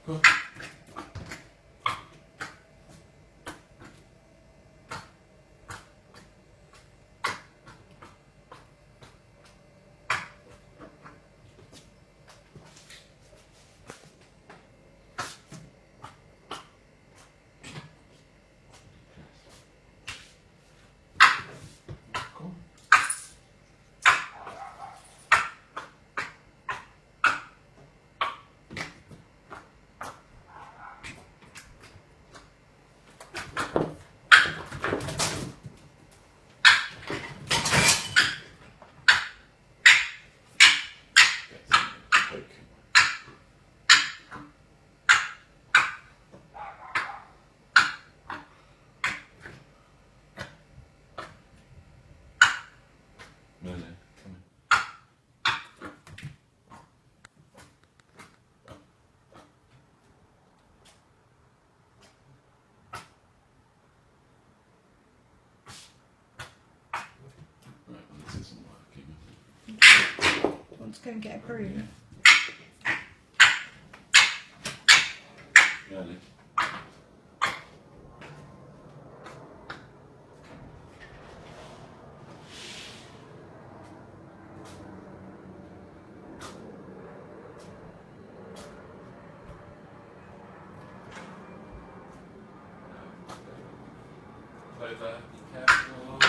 Go. Go. Quick. Really? Come on. Right, well, this isn't working. Want to go and get a broom? Really? Over, be careful.